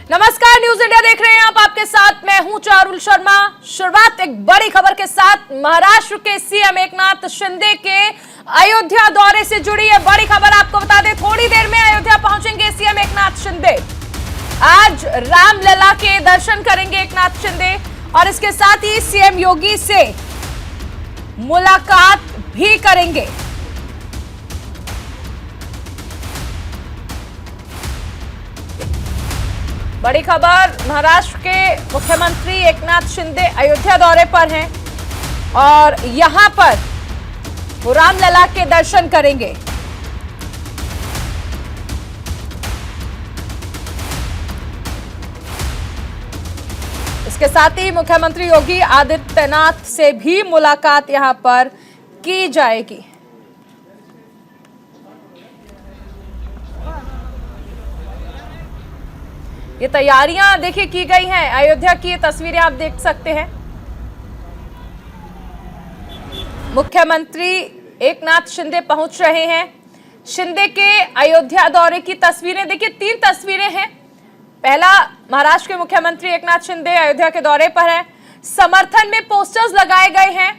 नमस्कार, news India देख रहे हैं आप। आपके साथ मैं हूं चारुल शर्मा। शुरुआत एक बड़ी खबर के साथ। महाराष्ट्र के सीएम एकनाथ शिंदे के अयोध्या दौरे से जुड़ी है बड़ी खबर। आपको बता दें, थोड़ी देर में अयोध्या पहुंचेंगे सीएम एकनाथ शिंदे। आज रामलला के दर्शन करेंगे एकनाथ शिंदे और इसके साथ ही सीएम योगी से मुलाकात भी करेंगे। बड़ी खबर, महाराष्ट्र के मुख्यमंत्री एकनाथ शिंदे अयोध्या दौरे पर हैं और यहां पर वो रामलला के दर्शन करेंगे। इसके साथ ही मुख्यमंत्री योगी आदित्यनाथ से भी मुलाकात यहां पर की जाएगी। ये तैयारियां देखिए की गई हैं। अयोध्या की ये तस्वीरें आप देख सकते हैं। मुख्यमंत्री एकनाथ शिंदे पहुंच रहे हैं। शिंदे के अयोध्या दौरे की तस्वीरें देखिए, 3 तस्वीरें हैं। पहला, महाराष्ट्र के मुख्यमंत्री एकनाथ शिंदे अयोध्या के दौरे पर हैं। समर्थन में पोस्टर्स लगाए गए हैं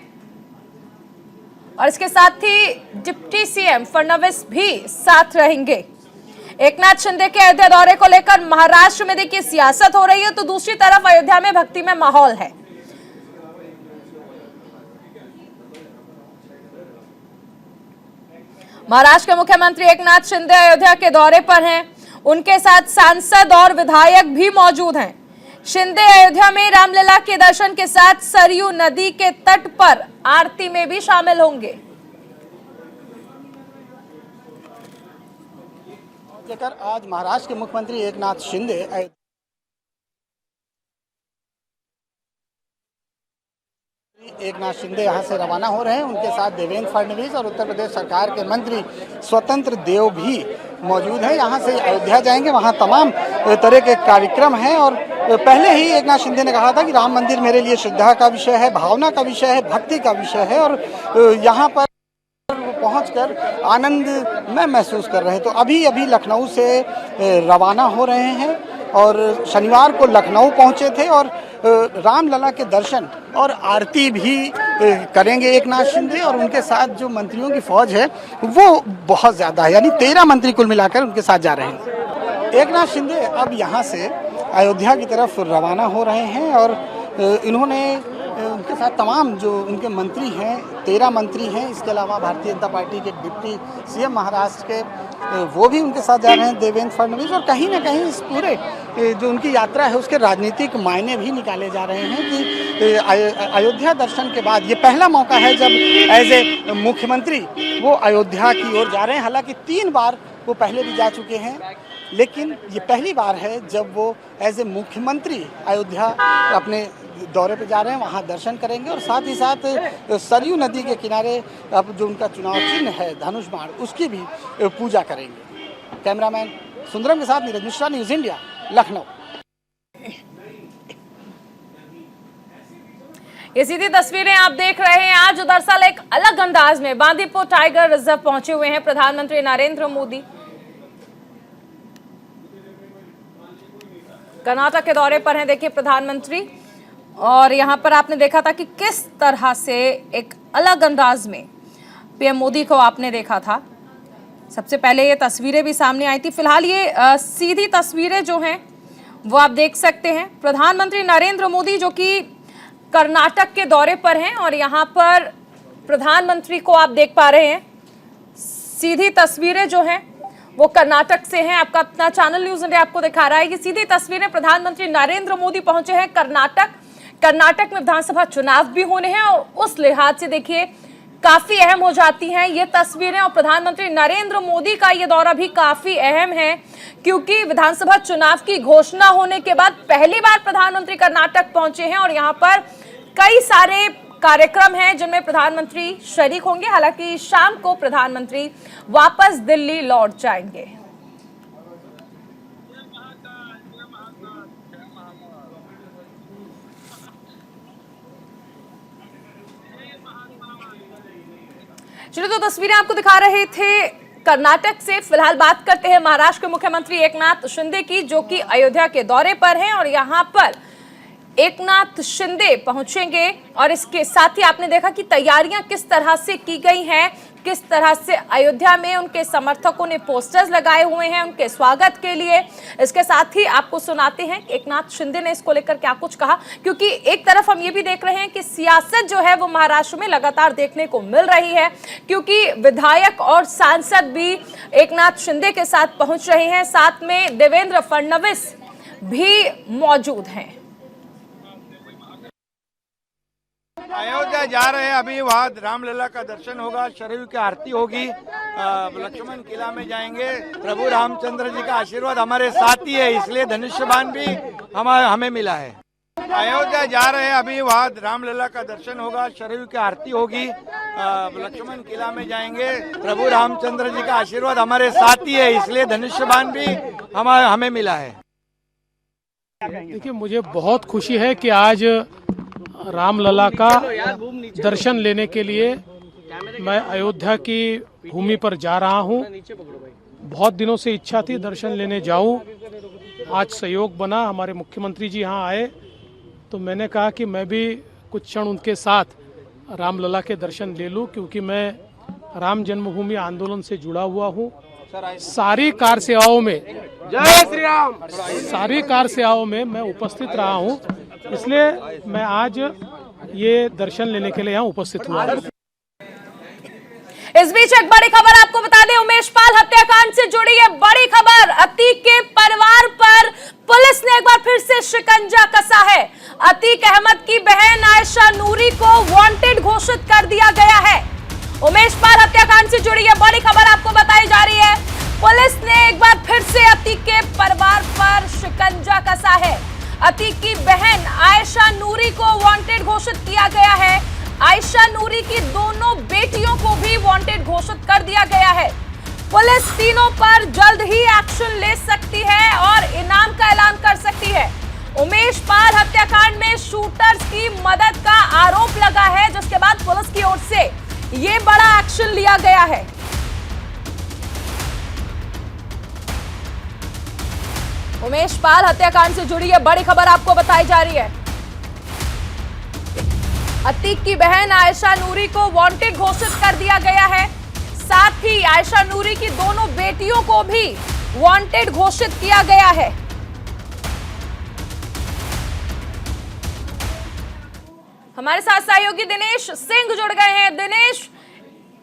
और इसके साथ ही डिप्टी सीएम फडणवीस भी साथ रहेंगे। एकनाथ शिंदे के अयोध्या दौरे को लेकर महाराष्ट्र में देखिए सियासत हो रही है, तो दूसरी तरफ अयोध्या में भक्तिमय माहौल है। महाराष्ट्र के मुख्यमंत्री एकनाथ शिंदे अयोध्या के दौरे पर हैं। उनके साथ सांसद और विधायक भी मौजूद हैं। शिंदे अयोध्या में रामलला के दर्शन के साथ सरयू नदी के तट पर आरती में भी शामिल होंगे। लेकर आज महाराष्ट्र के मुख्यमंत्री एकनाथ शिंदे यहाँ से रवाना हो रहे हैं। उनके साथ देवेंद्र फडणवीस और उत्तर प्रदेश सरकार के मंत्री स्वतंत्र देव भी मौजूद हैं। यहाँ से अयोध्या जाएंगे, वहाँ तमाम तरह के कार्यक्रम हैं। और पहले ही एकनाथ शिंदे ने कहा था कि राम मंदिर मेरे लिए श्रद्धा का विषय है, भावना का विषय है, भक्ति का विषय है और यहाँ पर पहुंचकर आनंद में महसूस कर रहे हैं। तो अभी लखनऊ से रवाना हो रहे हैं और शनिवार को लखनऊ पहुंचे थे और रामलला के दर्शन और आरती भी करेंगे एकनाथ शिंदे। और उनके साथ जो मंत्रियों की फौज है वो बहुत ज़्यादा है, यानी 13 मंत्री कुल मिलाकर उनके साथ जा रहे हैं। एकनाथ शिंदे अब यहाँ से अयोध्या की तरफ रवाना हो रहे हैं और इन्होंने उनके साथ तमाम जो उनके मंत्री हैं, 13 मंत्री हैं, इसके अलावा भारतीय जनता पार्टी के डिप्टी सीएम महाराष्ट्र के वो भी उनके साथ जा रहे हैं, देवेंद्र फडणवीस। और कहीं ना कहीं इस पूरे जो उनकी यात्रा है उसके राजनीतिक मायने भी निकाले जा रहे हैं कि अयोध्या दर्शन के बाद ये पहला मौका है जब एज ए मुख्यमंत्री वो अयोध्या की ओर जा रहे हैं। हालांकि 3 बार वो पहले भी जा चुके हैं, लेकिन ये पहली बार है जब वो एज ए मुख्यमंत्री अयोध्या अपने दौरे पे जा रहे हैं। वहाँ दर्शन करेंगे और साथ ही साथ सरयू नदी के किनारे अब जो उनका चुनाव चिन्ह है धनुष बाण, उसकी भी पूजा करेंगे। कैमरामैन सुंदरम के साथ नीरज मिश्रा, न्यूज इंडिया, लखनऊ। ये सीधी तस्वीरें आप देख रहे हैं। आज दरअसल एक अलग अंदाज में बांदीपुर टाइगर रिजर्व पहुंचे हुए हैं प्रधानमंत्री नरेंद्र मोदी। कर्नाटक के दौरे पर हैं देखिए प्रधानमंत्री, और यहां पर आपने देखा था कि किस तरह से एक अलग अंदाज में पीएम मोदी को आपने देखा था। सबसे पहले ये तस्वीरें भी सामने आई थी। फिलहाल ये सीधी तस्वीरें जो हैं वो आप देख सकते हैं। प्रधानमंत्री नरेंद्र मोदी जो कि कर्नाटक के दौरे पर हैं और यहां पर प्रधानमंत्री को आप देख पा रहे हैं। सीधी तस्वीरें जो हैं वो कर्नाटक से हैं। आपका अपना चैनल न्यूज इंडिया आपको दिखा रहा है कि सीधी तस्वीरें प्रधानमंत्री नरेंद्र मोदी पहुंचे हैं कर्नाटक में विधानसभा चुनाव भी होने हैं और उस लिहाज से देखिए काफी अहम हो जाती हैं ये तस्वीरें। और प्रधानमंत्री नरेंद्र मोदी का ये दौरा भी काफी अहम है क्योंकि विधानसभा चुनाव की घोषणा होने के बाद पहली बार प्रधानमंत्री कर्नाटक पहुंचे हैं और यहाँ पर कई सारे कार्यक्रम हैं जिनमें प्रधानमंत्री शरीक होंगे। हालांकि शाम को प्रधानमंत्री वापस दिल्ली लौट जाएंगे। चलिए, तो तस्वीरें आपको दिखा रहे थे कर्नाटक से फिलहाल बात करते हैं महाराष्ट्र के मुख्यमंत्री एकनाथ शिंदे की, जो कि अयोध्या के दौरे पर हैं और यहां पर एकनाथ शिंदे पहुंचेंगे। और इसके साथ ही आपने देखा कि तैयारियां किस तरह से की गई हैं, किस तरह से अयोध्या में उनके समर्थकों ने पोस्टर्स लगाए हुए हैं उनके स्वागत के लिए। इसके साथ ही आपको सुनाते हैं कि एकनाथ शिंदे ने इसको लेकर क्या कुछ कहा, क्योंकि एक तरफ हम ये भी देख रहे हैं कि सियासत जो है वो महाराष्ट्र में लगातार देखने को मिल रही है, क्योंकि विधायक और सांसद भी एकनाथ शिंदे के साथ पहुंच रहे हैं, साथ में देवेंद्र फडणवीस भी मौजूद हैं। अयोध्या जा रहे हैं, अभी वहाँ रामलला का दर्शन होगा, शरयू की आरती होगी, लक्ष्मण किला में जाएंगे। प्रभु रामचंद्र जी का आशीर्वाद हमारे साथ ही है, इसलिए धनुष्यबाण भी हमें मिला है। अयोध्या जा रहे हैं, अभी वहाँ रामलला का दर्शन होगा, शरयू की आरती होगी, लक्ष्मण किला में जाएंगे। प्रभु रामचंद्र जी का आशीर्वाद हमारे साथ ही है, इसलिए धनुष्यबाण भी हमें मिला है। देखिए, मुझे बहुत खुशी है कि आज रामलला का दर्शन लेने के लिए मैं अयोध्या की भूमि पर जा रहा हूं। बहुत दिनों से इच्छा थी दर्शन लेने जाऊं, आज संयोग बना, हमारे मुख्यमंत्री जी यहां आए तो मैंने कहा कि मैं भी कुछ क्षण उनके साथ रामलला के दर्शन ले लूं, क्योंकि मैं राम जन्मभूमि आंदोलन से जुड़ा हुआ हूं। सारी कार सेवाओं में, जय श्री राम, सारी कार सेवाओं में मैं उपस्थित रहा हूं, इसलिए मैं आज ये दर्शन लेने के लिए यहाँ उपस्थित हुआ। इस बीच एक बड़ी खबर आपको बता दें, उमेश पाल हत्याकांड से जुड़ी है बड़ी खबर। अतीक के परिवार पर पुलिस ने एक बार फिर से शिकंजा कसा है। अतीक अहमद की बहन आयशा नूरी को वांटेड घोषित कर दिया गया है। उमेश पाल हत्याकांड से जुड़ी है बड़ी खबर आपको बताई जा रही है। पुलिस ने एक बार फिर से अतीक के परिवार पर शिकंजा कसा है। अतीक की बहन आयशा नूरी को वांटेड घोषित किया गया है। आयशा नूरी की दोनों बेटियों को भी वांटेड घोषित कर दिया गया है। पुलिस तीनों पर जल्द ही एक्शन ले सकती है और इनाम का ऐलान कर सकती है। उमेश पाल हत्याकांड में शूटर्स की मदद का आरोप लगा है, जिसके बाद पुलिस की ओर से ये बड़ा एक्शन लिया गया है। उमेश पाल हत्याकांड से जुड़ी है बड़ी खबर आपको बताई जा रही है। अतीक की बहन आयशा नूरी को वांटेड घोषित कर दिया गया है, साथ ही आयशा नूरी की दोनों बेटियों को भी वांटेड घोषित किया गया है। हमारे साथ सहयोगी दिनेश सिंह जुड़ गए हैं। दिनेश,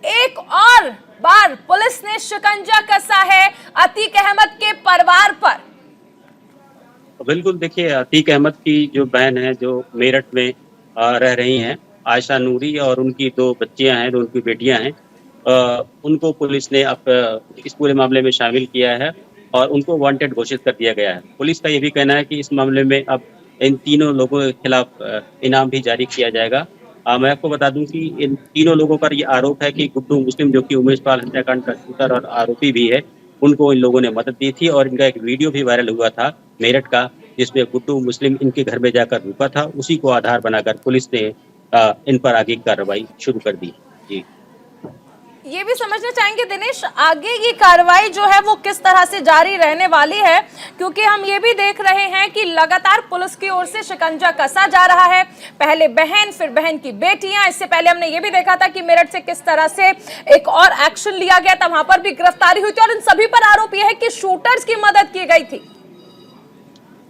एक और बार पुलिस ने शिकंजा कसा है अतीक अहमद के परिवार पर। बिल्कुल, देखिए, अतीक अहमद की जो बहन है, जो मेरठ में रह रही हैं, आयशा नूरी, और उनकी दो बच्चियां हैं, दो उनकी बेटियां हैं, उनको पुलिस ने अब इस पूरे मामले में शामिल किया है और उनको वांटेड घोषित कर दिया गया है। पुलिस का ये भी कहना है कि इस मामले में अब इन तीनों लोगों के खिलाफ इनाम भी जारी किया जाएगा। मैं आपको बता दूं कि इन तीनों लोगों पर यह आरोप है कि गुड्डू मुस्लिम, जो कि उमेश पाल हत्याकांड का शूटर और आरोपी भी है, उनको इन लोगों ने मदद दी थी और इनका एक वीडियो भी वायरल हुआ था मेरठ का, जिसमें गुड्डू मुस्लिम इनके घर में जाकर रुका था। उसी को आधार बनाकर पुलिस ने इन पर आगे कार्रवाई शुरू कर दी। जी, ये भी समझना चाहेंगे दिनेश, आगे की कार्रवाई जो है वो किस तरह से जारी रहने वाली है, क्योंकि हम ये भी देख रहे हैं कि लगातार पुलिस की ओर से शिकंजा कसा जा रहा है। पहले बहन, फिर बहन की बेटियां। इससे पहले हमने ये भी देखा था कि मेरठ से किस तरह से एक और एक्शन लिया गया था, वहां पर भी गिरफ्तारी हुई थी और इन सभी पर आरोप यह है कि शूटर्स की मदद की गई थी।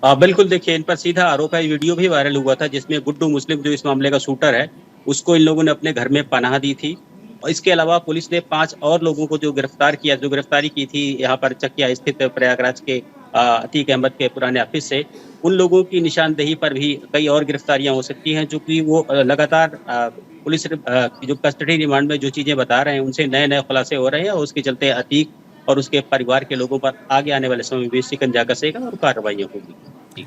बिल्कुल, देखिए, इन पर सीधा आरोप है। वीडियो भी वायरल हुआ था जिसमें गुड्डू मुस्लिम, जो इस मामले का शूटर है, उसको इन लोगों ने अपने घर में पनाह दी थी। और इसके अलावा पुलिस ने 5 और लोगों को जो गिरफ्तारी की थी यहाँ पर चकिया स्थित प्रयागराज के अतीक अहमद के पुराने ऑफिस से, उन लोगों की निशानदेही पर भी कई और गिरफ्तारियां हो सकती हैं, जो कि वो लगातार पुलिस जो कस्टडी रिमांड में जो चीजें बता रहे हैं उनसे नए नए खुलासे हो रहे हैं और उसके चलते अतीक और उसके परिवार के लोगों पर आगे आने वाले समय में शिकंजा कसेगा और कार्रवाइयां होगी।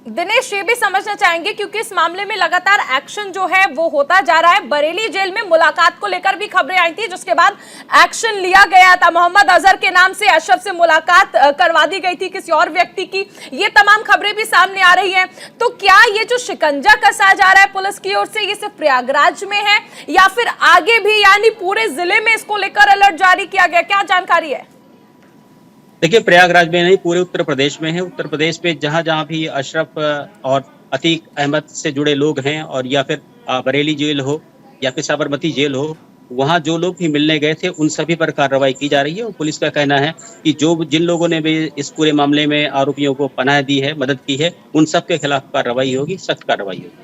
दिनेश, ये भी समझना चाहेंगे क्योंकि इस मामले में लगातार एक्शन जो है वो होता जा रहा है। बरेली जेल में मुलाकात को लेकर भी खबरें आई थी, जिसके बाद एक्शन लिया गया था। मोहम्मद अजहर के नाम से अशरफ से मुलाकात करवा दी गई थी किसी और व्यक्ति की। ये तमाम खबरें भी सामने आ रही हैं। तो क्या ये जो शिकंजा कसा जा रहा है पुलिस की ओर से, ये सिर्फ प्रयागराज में है या फिर आगे भी, यानी पूरे जिले में इसको लेकर अलर्ट जारी किया गया? क्या जानकारी है? देखिए, प्रयागराज में नहीं, पूरे उत्तर प्रदेश में है। उत्तर प्रदेश में जहां जहां भी अशरफ और अतीक अहमद से जुड़े लोग हैं, और या फिर बरेली जेल हो या फिर साबरमती जेल हो, वहां जो लोग भी मिलने गए थे उन सभी पर कार्रवाई की जा रही है। और पुलिस का कहना है कि जिन लोगों ने भी इस पूरे मामले में आरोपियों को पनाह दी है, मदद की है, उन सब के खिलाफ कार्रवाई होगी, सख्त कार्रवाई होगी।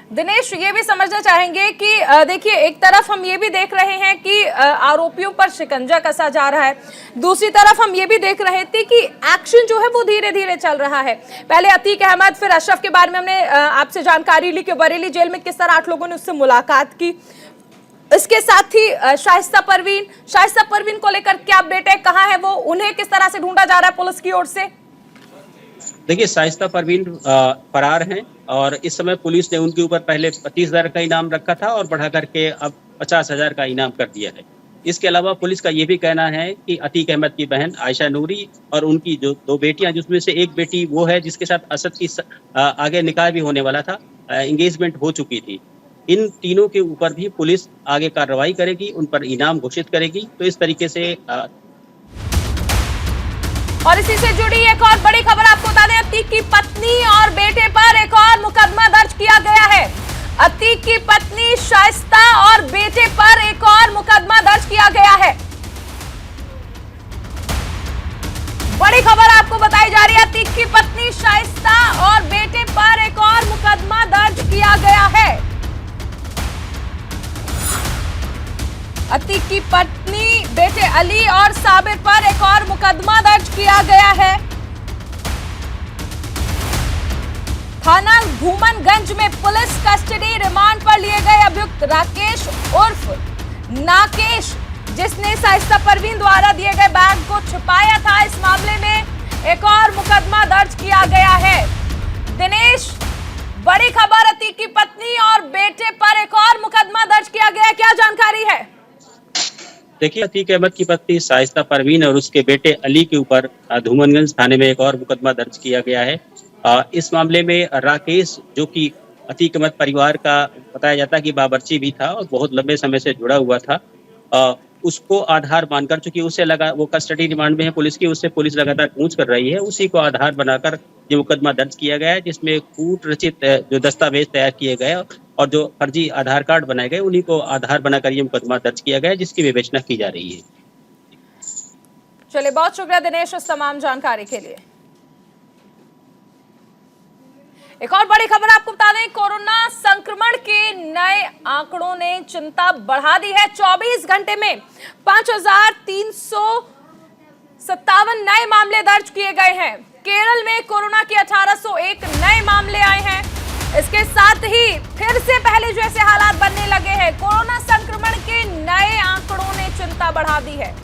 दिनेश, ये भी समझना चाहेंगे कि देखिए, एक तरफ हम ये भी देख रहे हैं कि आरोपियों पर शिकंजा कसा जा रहा है, दूसरी तरफ हम ये भी देख रहे थे कि एक्शन जो है वो धीरे धीरे चल रहा है। पहले अतीक अहमद, फिर अशरफ के बारे में हमने आपसे जानकारी ली कि बरेली जेल में किस तरह 8 लोगों ने उससे मुलाकात की। इसके साथ ही शाइस्ता परवीन को लेकर क्या अपडेट है, कहाँ है वो, उन्हें किस तरह से ढूंढा जा रहा है पुलिस की ओर से? देखिए, शाइस्ता परवीन फरार हैं और इस समय पुलिस ने उनके ऊपर पहले 25,000 का इनाम रखा था और बढ़ा करके अब 50,000 का इनाम कर दिया है। इसके अलावा पुलिस का ये भी कहना है कि अतीक अहमद की बहन आयशा नूरी और उनकी जो 2 बेटियां, जिसमें से एक बेटी वो है जिसके साथ असद की आगे निकाह भी होने वाला था, एंगेजमेंट हो चुकी थी, इन तीनों के ऊपर भी पुलिस आगे कार्रवाई करेगी, उन पर इनाम घोषित करेगी। तो इस तरीके से और इसी से जुड़ी एक और बड़ी खबर आपको बता दें, अतीक की पत्नी और बेटे पर एक और मुकदमा दर्ज किया गया है। अतीक की पत्नी शाइस्ता और बेटे पर एक और मुकदमा दर्ज किया गया है। बड़ी खबर आपको बताई जा रही है, अतीक की पत्नी शाइस्ता और बेटे पर एक और मुकदमा दर्ज किया गया है। अतीक की पत्नी, बेटे अली और साबिर पर एक और मुकदमा दर्ज किया गया है। थाना भूमनगंज में पुलिस कस्टडी रिमांड पर लिए गए अभियुक्त राकेश उर्फ नाकेश, जिसने शाइस्ता परवीन द्वारा दिए गए बैग को छुपाया था, इस मामले में एक और मुकदमा दर्ज किया गया है। दिनेश, बड़ी खबर, अतीक की पत्नी और बेटे पर एक और मुकदमा दर्ज किया गया है, क्या जानकारी है? देखिए, अतीक अहमद की पत्नी शाइस्ता परवीन और उसके बेटे अली के ऊपर धूमनगंज थाने में एक और मुकदमा दर्ज किया गया है। इस मामले में राकेश, जो कि अतीक अहमद परिवार का बताया जाता है कि बावर्ची भी था और बहुत लंबे समय से जुड़ा हुआ था, उसको आधार मानकर, चूंकि उसे लगा वो कस्टडी रिमांड में है पुलिस की, उससे पुलिस लगातार पूछ कर रही है, उसी को आधार बनाकर ये मुकदमा दर्ज किया गया है, जिसमें कूट रचित जो दस्तावेज तैयार किए गए और जो फर्जी आधार कार्ड बनाए गए, उन्हीं को आधार बनाकर ये मुकदमा दर्ज किया गया है, जिसकी विवेचना की जा रही है। चलिए, बहुत शुक्रिया दिनेश इस तमाम जानकारी के लिए। एक और बड़ी खबर आपको बता दें, कोरोना संक्रमण के नए आंकड़ों ने चिंता बढ़ा दी है। 24 घंटे में 5,357 नए मामले दर्ज किए गए हैं। केरल में कोरोना के 1801 नए मामले आए हैं। इसके साथ ही फिर से पहले जैसे हालात बनने लगे हैं। कोरोना संक्रमण के नए आंकड़ों ने चिंता बढ़ा दी है।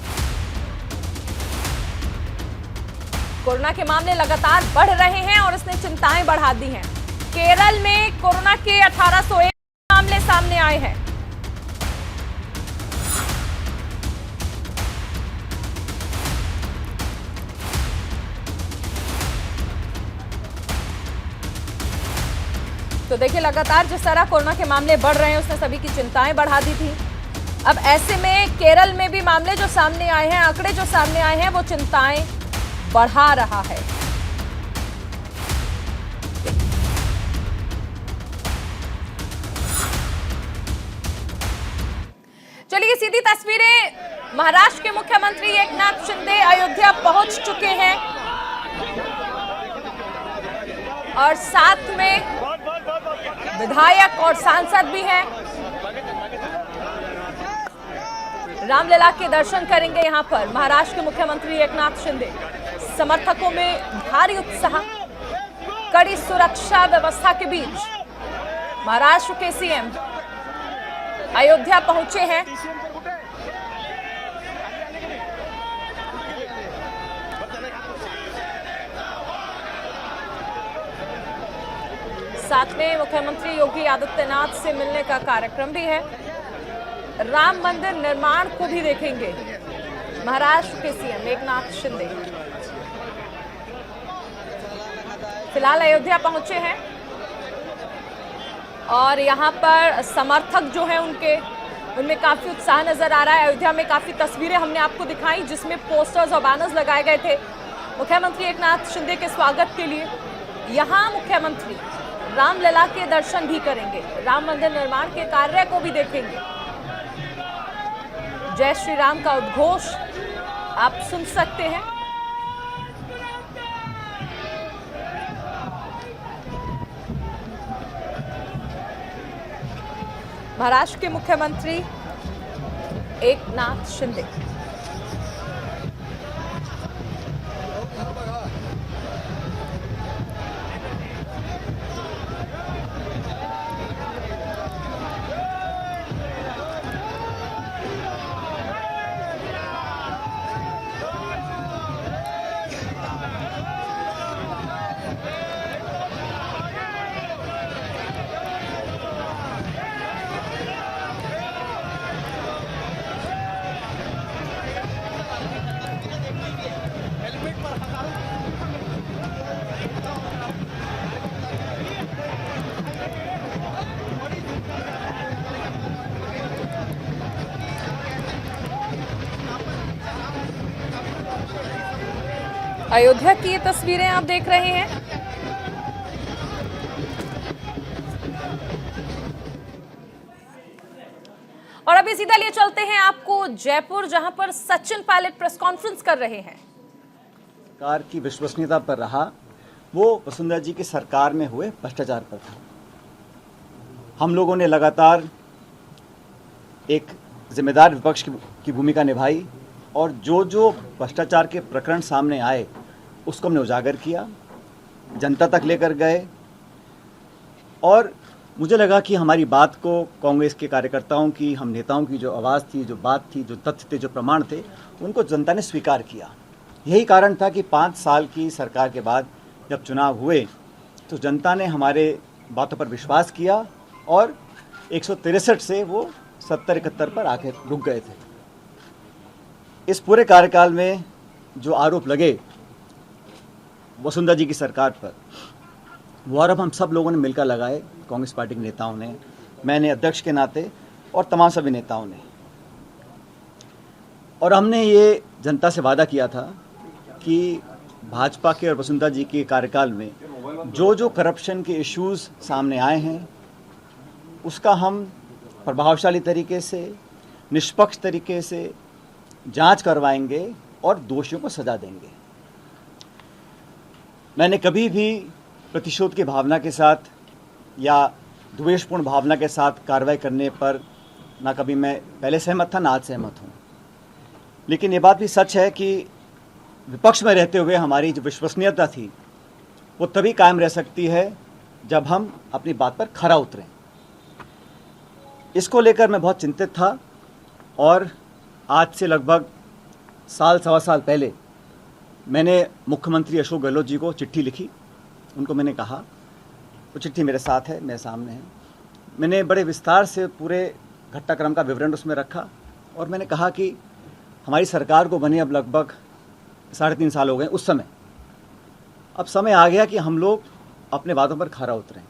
कोरोना के मामले लगातार बढ़ रहे हैं और इसने चिंताएं बढ़ा दी हैं। केरल में कोरोना के 1801 मामले सामने आए हैं। तो देखिए, लगातार जिस तरह कोरोना के मामले बढ़ रहे हैं उसने सभी की चिंताएं बढ़ा दी थी। अब ऐसे में केरल में भी मामले जो सामने आए हैं, आंकड़े जो सामने आए हैं, वो चिंताएं बढ़ा रहा है। चलिए, सीधी तस्वीरें महाराष्ट्र के मुख्यमंत्री एकनाथ शिंदे अयोध्या पहुंच चुके हैं और साथ में विधायक और सांसद भी हैं। रामलला के दर्शन करेंगे यहां पर महाराष्ट्र के मुख्यमंत्री एकनाथ शिंदे। समर्थकों में भारी उत्साह, कड़ी सुरक्षा व्यवस्था के बीच महाराष्ट्र के सीएम अयोध्या पहुंचे हैं। साथ में मुख्यमंत्री योगी आदित्यनाथ से मिलने का कार्यक्रम भी है। राम मंदिर निर्माण को भी देखेंगे महाराष्ट्र के सीएम एकनाथ शिंदे। फिलहाल अयोध्या पहुंचे हैं और यहां पर समर्थक जो हैं उनमें काफी उत्साह नजर आ रहा है। अयोध्या में काफी तस्वीरें हमने आपको दिखाई जिसमें पोस्टर्स और बैनर्स लगाए गए थे मुख्यमंत्री एकनाथ शिंदे के स्वागत के लिए। यहां मुख्यमंत्री रामलला के दर्शन भी करेंगे, राम मंदिर निर्माण के कार्य को भी देखेंगे। जय श्री राम का उद्घोष आप सुन सकते हैं। महाराष्ट्र के मुख्यमंत्री एकनाथ शिंदे। अयोध्या की ये तस्वीरें आप देख रहे हैं। और अभी सीधा लिए चलते हैं आपको जयपुर, जहां पर सचिन पायलट प्रेस कॉन्फ्रेंस कर रहे हैं। सरकार की विश्वसनीयता पर रहा, वो वसुंधरा जी की सरकार में हुए भ्रष्टाचार पर था। हम लोगों ने लगातार एक जिम्मेदार विपक्ष की भूमिका निभाई और जो भ्रष्टाचार के प्रकरण सामने आए उसको हमने उजागर किया, जनता तक लेकर गए। और मुझे लगा कि हमारी बात को कांग्रेस के कार्यकर्ताओं की, हम नेताओं की जो आवाज़ थी, जो बात थी, जो तथ्य थे, जो प्रमाण थे, उनको जनता ने स्वीकार किया। यही कारण था कि 5 साल की सरकार के बाद जब चुनाव हुए तो जनता ने हमारे बातों पर विश्वास किया और 163 से वो 70-71 पर आके रुक गए थे। इस पूरे कार्यकाल में जो आरोप लगे वसुंधरा जी की सरकार पर, वो आरोप हम सब लोगों ने मिलकर लगाए, कांग्रेस पार्टी के नेताओं ने, मैंने अध्यक्ष के नाते और तमाम सभी नेताओं ने। और हमने ये जनता से वादा किया था कि भाजपा के और वसुंधरा जी के कार्यकाल में जो करप्शन के इश्यूज सामने आए हैं उसका हम प्रभावशाली तरीके से, निष्पक्ष तरीके से जांच करवाएंगे और दोषियों को सजा देंगे। मैंने कभी भी प्रतिशोध की भावना के साथ या द्वेषपूर्ण भावना के साथ कार्रवाई करने पर ना कभी मैं पहले सहमत था, ना आज सहमत हूँ। लेकिन ये बात भी सच है कि विपक्ष में रहते हुए हमारी जो विश्वसनीयता थी वो तभी कायम रह सकती है जब हम अपनी बात पर खरा उतरें। इसको लेकर मैं बहुत चिंतित था और आज से लगभग सवा साल पहले मैंने मुख्यमंत्री अशोक गहलोत जी को चिट्ठी लिखी। उनको मैंने कहा, वो चिट्ठी मेरे साथ है, मेरे सामने है, मैंने बड़े विस्तार से पूरे घटनाक्रम का विवरण उसमें रखा और मैंने कहा कि हमारी सरकार को बने अब लगभग 3.5 साल हो गए। उस समय अब समय आ गया कि हम लोग अपने वादों पर खरा उतरें।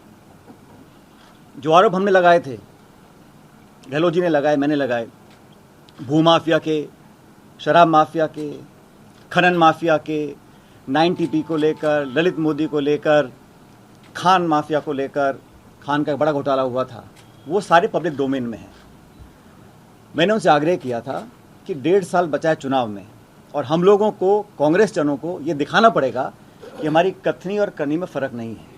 जो आरोप हमने लगाए थे, गहलोत जी ने लगाए, मैंने लगाए, भूमाफिया के, शराब माफिया के, खनन माफिया के, 9TP को लेकर, ललित मोदी को लेकर, खान माफिया को लेकर, खान का बड़ा घोटाला हुआ था, वो सारे पब्लिक डोमेन में हैं। मैंने उनसे आग्रह किया था कि 1.5 साल बचा है चुनाव में और हम लोगों को, कांग्रेस जनों को ये दिखाना पड़ेगा कि हमारी कथनी और करनी में फ़र्क नहीं है।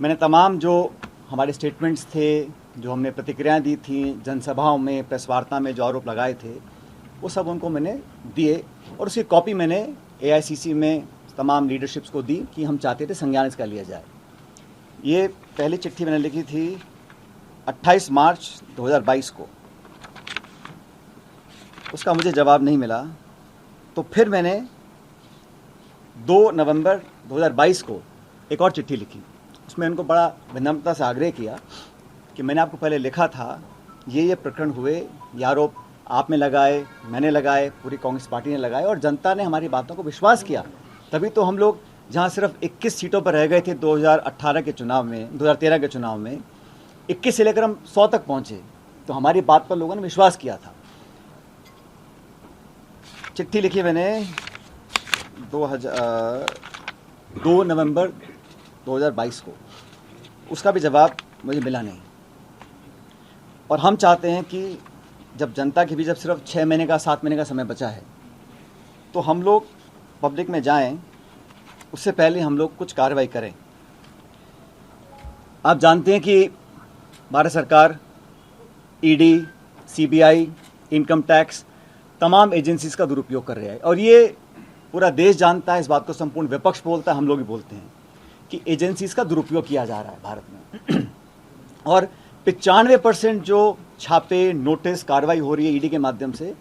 मैंने तमाम जो हमारे स्टेटमेंट्स थे, जो हमने प्रतिक्रियाएं दी थी, जनसभाओं में, प्रेस वार्ता में जो आरोप लगाए थे, वो सब उनको मैंने दिए और उसकी कॉपी मैंने AICC में तमाम लीडरशिप्स को दी कि हम चाहते थे संज्ञान इसका लिया जाए। ये पहली चिट्ठी मैंने लिखी थी 28 मार्च 2022 को। उसका मुझे जवाब नहीं मिला, तो फिर मैंने 2 नवंबर 2022 को एक और चिट्ठी लिखी। उसमें उनको बड़ा विनम्रता से आग्रह किया कि मैंने आपको पहले लिखा था, ये प्रकरण हुए, ये आरोप आपने लगाए, मैंने लगाए, पूरी कांग्रेस पार्टी ने लगाए और जनता ने हमारी बातों को विश्वास किया। तभी तो हम लोग जहां सिर्फ 21 सीटों पर रह गए थे 2018 के चुनाव में, 2013 के चुनाव में 21 से लेकर हम 100 तक पहुंचे, तो हमारी बात पर लोगों ने विश्वास किया था। चिट्ठी लिखी मैंने 2 नवंबर 2022 को, उसका भी जवाब मुझे मिला नहीं। और हम चाहते हैं कि जब जनता के बीच जब सिर्फ 6 महीने का 7 महीने का समय बचा है, तो हम लोग पब्लिक में जाएं, उससे पहले हम लोग कुछ कार्रवाई करें। आप जानते हैं कि भारत सरकार ईडी, सीबीआई, इनकम टैक्स, तमाम एजेंसीज का दुरुपयोग कर रहा है और ये पूरा देश जानता है, इस बात को संपूर्ण विपक्ष बोलता है, हम लोग भी बोलते हैं कि एजेंसीज का दुरुपयोग किया जा रहा है भारत में। और 95% जो छापे, नोटिस, कार्रवाई हो रही है ईडी के माध्यम से,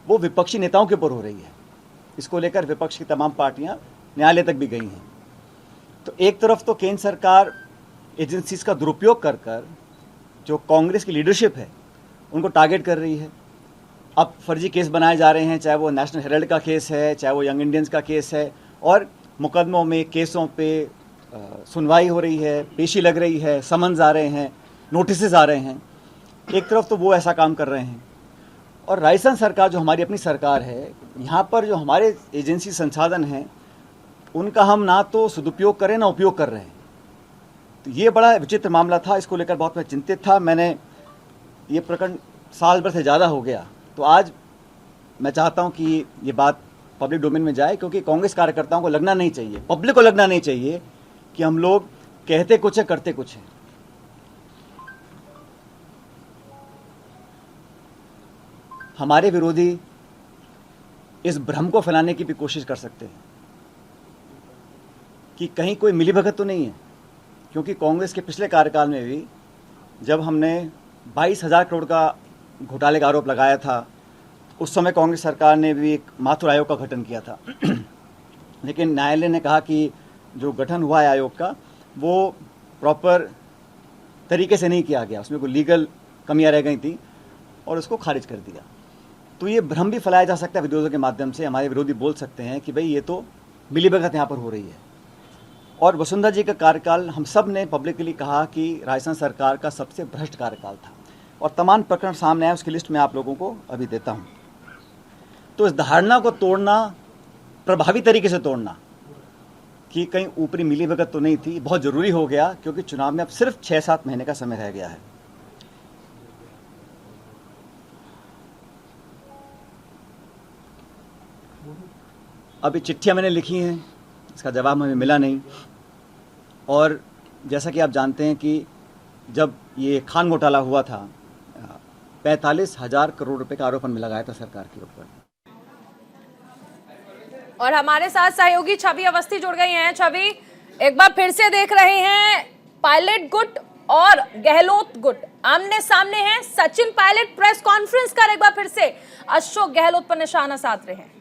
वो विपक्षी नेताओं के ऊपर हो रही है। इसको लेकर विपक्ष की तमाम पार्टियां न्यायालय तक भी गई हैं। तो एक तरफ तो केंद्र सरकार एजेंसीज का दुरुपयोग कर कर जो कांग्रेस की लीडरशिप है उनको टारगेट कर रही है। अब फर्जी केस बनाए जा रहे हैं, चाहे वो नेशनल हेराल्ड का केस है, चाहे वो यंग इंडियंस का केस है, और मुकदमों में, केसों पे सुनवाई हो रही है, पेशी लग रही है, समन्स आ रहे हैं, नोटिस आ रहे हैं। एक तरफ तो वो ऐसा काम कर रहे हैं और राजस्थान सरकार जो हमारी अपनी सरकार है, यहाँ पर जो हमारे एजेंसी संसाधन हैं उनका हम ना तो सदुपयोग करें ना उपयोग कर रहे हैं। तो ये बड़ा विचित्र मामला था, इसको लेकर बहुत मैं चिंतित था। मैंने ये प्रकरण साल भर से ज़्यादा हो गया, तो आज मैं चाहता हूँ कि ये बात पब्लिक डोमेन में जाए, क्योंकि कांग्रेस कार्यकर्ताओं को लगना नहीं चाहिए, पब्लिक को लगना नहीं चाहिए कि हम लोग कहते कुछ है करते कुछ है। हमारे विरोधी इस भ्रम को फैलाने की भी कोशिश कर सकते हैं कि कहीं कोई मिलीभगत तो नहीं है, क्योंकि कांग्रेस के पिछले कार्यकाल में भी जब हमने 22,000 करोड़ का घोटाले का आरोप लगाया था, उस समय कांग्रेस सरकार ने भी एक माथुर आयोग का गठन किया था। लेकिन न्यायालय ने कहा कि जो गठन हुआ है आयोग का, वो प्रॉपर तरीके से नहीं किया गया, उसमें कोई लीगल कमियां रह गई थी और उसको खारिज कर दिया। तो ये भ्रम भी फैलाया जा सकता है विरोधियों के माध्यम से। हमारे विरोधी बोल सकते हैं कि भाई ये तो मिलीभगत यहाँ पर हो रही है। और वसुंधरा जी का कार्यकाल हम सब ने पब्लिकली कहा कि राजस्थान सरकार का सबसे भ्रष्ट कार्यकाल था, और तमाम प्रकरण सामने आए, उसकी लिस्ट मैं आप लोगों को अभी देता हूँ। तो इस धारणा को तोड़ना, प्रभावी तरीके से तोड़ना कि कहीं ऊपरी मिलीभगत तो नहीं थी, बहुत ज़रूरी हो गया, क्योंकि चुनाव में अब सिर्फ 6-7 महीने का समय रह गया है। अभी चिट्ठियाँ मैंने लिखी हैं, इसका जवाब हमें मिला नहीं। और जैसा कि आप जानते हैं कि जब ये खान घोटाला हुआ था, 45,000 करोड़ रुपए का आरोप लगाया था सरकार के ऊपर। और हमारे साथ सहयोगी छवि अवस्थी जुड़ गई हैं। छवि, एक बार फिर से देख रहे हैं पायलट गुट और गहलोत गुट आमने सामने हैं। सचिन पायलट प्रेस कॉन्फ्रेंस कर एक बार फिर से अशोक गहलोत पर निशाना साध रहे हैं।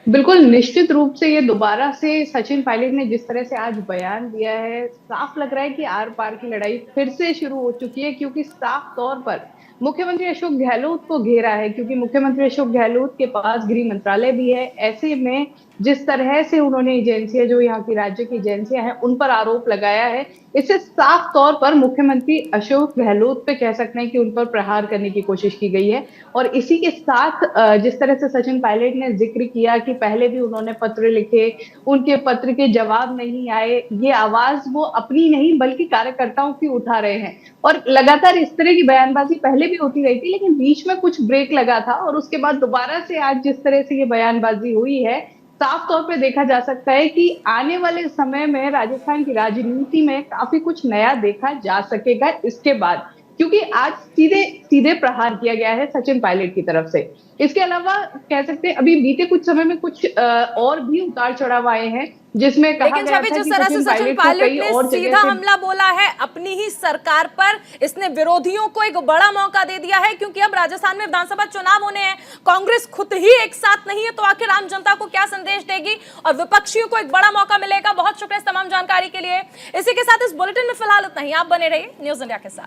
बिल्कुल निश्चित रूप से ये दोबारा से सचिन पायलट ने जिस तरह से आज बयान दिया है, साफ लग रहा है कि आर पार की लड़ाई फिर से शुरू हो चुकी है, क्योंकि साफ तौर पर मुख्यमंत्री अशोक गहलोत को घेरा है, क्योंकि मुख्यमंत्री अशोक गहलोत के पास गृह मंत्रालय भी है। ऐसे में जिस तरह से उन्होंने एजेंसियां, जो यहाँ की राज्य की एजेंसियां हैं, उन पर आरोप लगाया है, इससे साफ तौर पर मुख्यमंत्री अशोक गहलोत पे कह सकते हैं कि उन पर प्रहार करने की कोशिश की गई है। और इसी के साथ जिस तरह से सचिन पायलट ने जिक्र किया कि पहले भी उन्होंने पत्र लिखे, उनके पत्र के जवाब नहीं आए, ये आवाज वो अपनी नहीं बल्कि कार्यकर्ताओं की उठा रहे हैं। और लगातार इस तरह की बयानबाजी पहले भी होती रही थी, लेकिन बीच में कुछ ब्रेक लगा था और उसके बाद दोबारा से आज जिस तरह से ये बयानबाजी हुई है, साफ तौर पे देखा जा सकता है कि आने वाले समय में राजस्थान की राजनीति में काफी कुछ नया देखा जा सकेगा इसके बाद। क्योंकि आज सीधे सीधे प्रहार किया गया है सचिन पायलट की तरफ से। इसके अलावा कह सकते हैं अभी बीते कुछ समय में कुछ और भी उतार चढ़ाव आए हैं, जिसमें कहा लेकिन गया छवि था जिस कि तरह से सचिन को पायलट कई ने और सीधा जगह से हमला बोला है अपनी ही सरकार पर, इसने विरोधियों को एक बड़ा मौका दे दिया है, क्योंकि अब राजस्थान में विधानसभा चुनाव होने हैं, कांग्रेस खुद ही एक साथ नहीं है, तो आखिर आम जनता को क्या संदेश देगी और विपक्षियों को एक बड़ा मौका मिलेगा। बहुत शुक्रिया इस तमाम जानकारी के लिए। इसी के साथ इस बुलेटिन में फिलहाल इतना ही। आप बने रहिए न्यूज़ इंडिया के साथ।